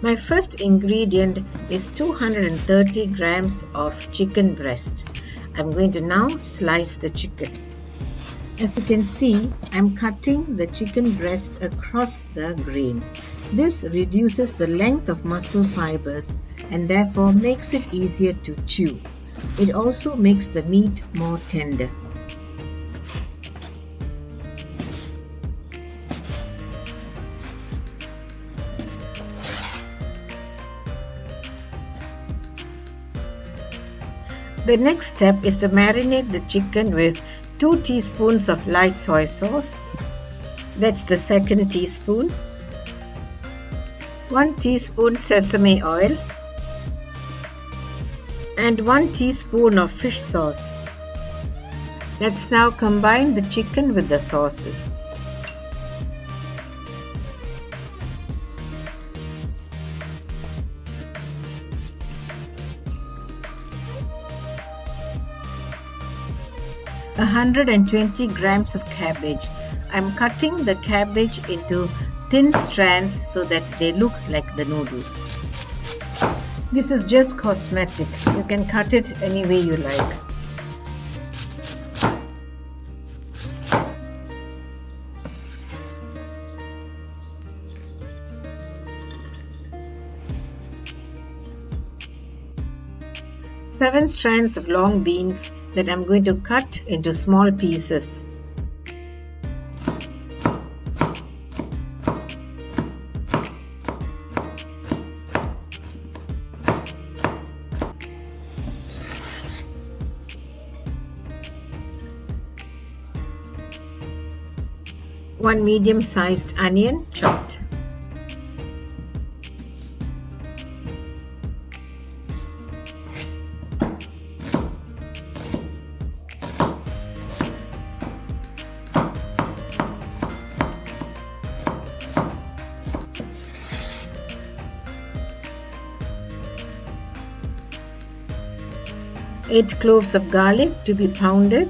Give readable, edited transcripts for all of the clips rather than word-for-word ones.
My first ingredient is 230 grams of chicken breast. I'm going to now slice the chicken. As you can see, I'm cutting the chicken breast across the grain. This reduces the length of muscle fibers and therefore makes it easier to chew. It also makes the meat more tender. The next step is to marinate the chicken with 2 teaspoons of light soy sauce. That's the second teaspoon. 1 teaspoon sesame oil and 1 teaspoon of fish sauce. Let's now combine the chicken with the sauces. A 120 grams of cabbage. I'm cutting the cabbage into thin strands so that they look like the noodles. This is just cosmetic. You can cut it any way you like. Seven strands of long beans that I'm going to cut into small pieces. One medium-sized onion chopped. Eight cloves of garlic to be pounded.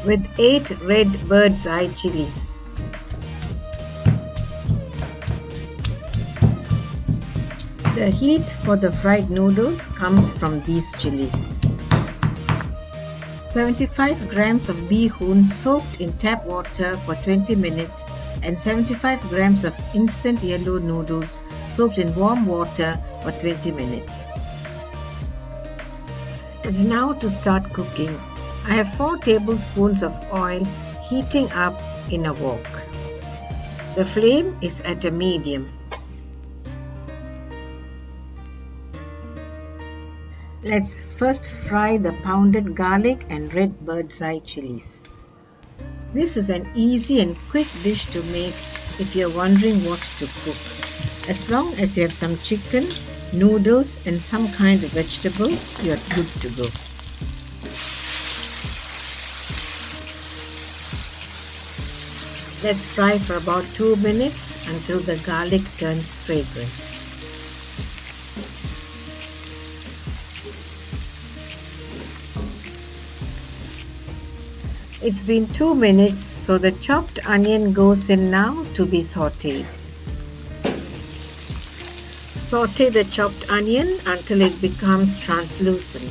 With 8 red bird's eye chilies. The heat for the fried noodles comes from these chilies. 75 grams of bihun soaked in tap water for 20 minutes and 75 grams of instant yellow noodles soaked in warm water for 20 minutes. And now to start cooking. I have 4 tablespoons of oil heating up in a wok. The flame is at a medium. Let's first fry the pounded garlic and red bird's eye chilies. This is an easy and quick dish to make if you're wondering what to cook. As long as you have some chicken, noodles and some kind of vegetable, you're good to go. Let's fry for about 2 minutes until the garlic turns fragrant. It's been 2 minutes, so the chopped onion goes in now to be sauteed. Saute the chopped onion until it becomes translucent.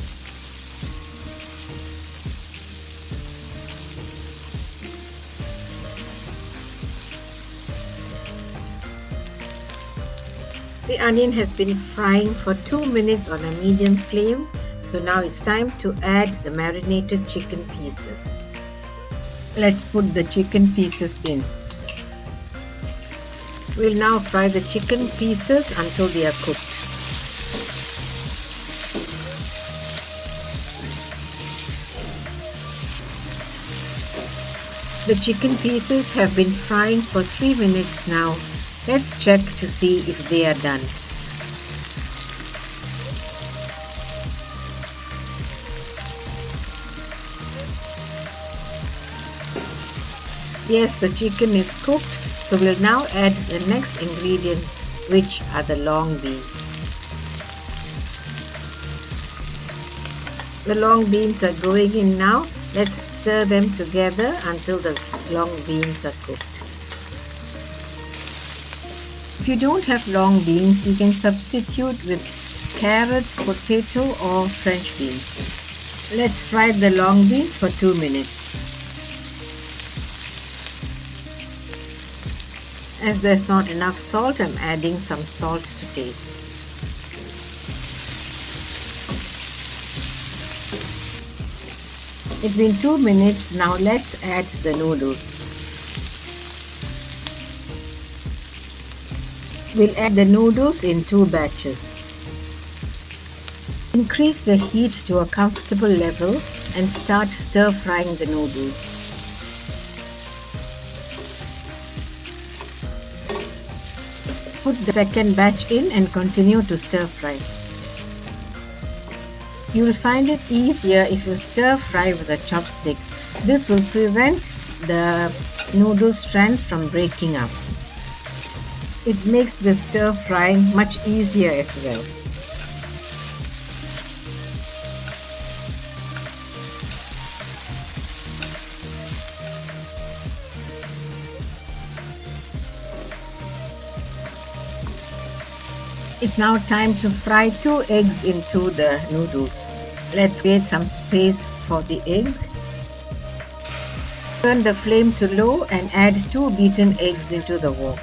The onion has been frying for 2 minutes on a medium flame, so now it's time to add the marinated chicken pieces. Let's put the chicken pieces in. We'll now fry the chicken pieces until they are cooked. The chicken pieces have been frying for 3 minutes now. Let's check to see if they are done. Yes, the chicken is cooked, so we'll now add the next ingredient, which are the long beans. The long beans are going in now. Let's stir them together until the long beans are cooked. If you don't have long beans, you can substitute with carrot, potato or French beans. Let's fry the long beans for 2 minutes. As there's not enough salt, I'm adding some salt to taste. It's been 2 minutes, now let's add the noodles. We'll add the noodles in 2 batches. Increase the heat to a comfortable level and start stir frying the noodles. Put the second batch in and continue to stir fry. You will find it easier if you stir fry with a chopstick. This will prevent the noodle strands from breaking up. It makes the stir frying much easier as well. It's now time to fry 2 eggs into the noodles. Let's create some space for the egg. Turn the flame to low and add 2 beaten eggs into the wok.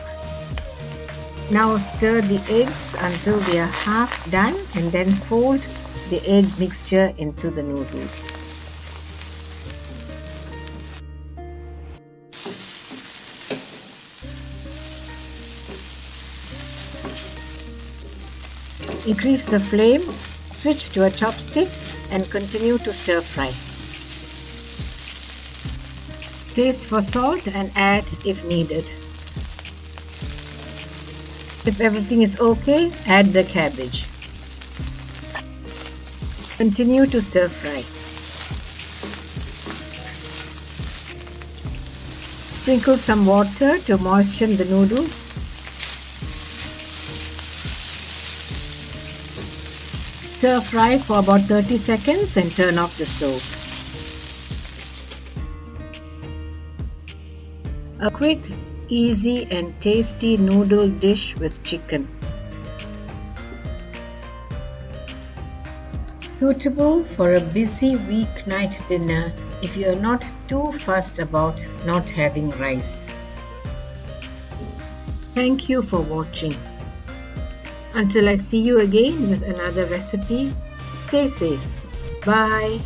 Now stir the eggs until they are half done and then fold the egg mixture into the noodles. Increase the flame, switch to a chopstick and continue to stir fry. Taste for salt and add if needed. If everything is okay, add the cabbage. Continue to stir fry. Sprinkle some water to moisten the noodles. Stir fry for about 30 seconds and turn off the stove. A quick, easy and tasty noodle dish with chicken. Suitable for a busy weeknight dinner if you are not too fussed about not having rice. Thank you for watching. Until I see you again with another recipe, stay safe. Bye.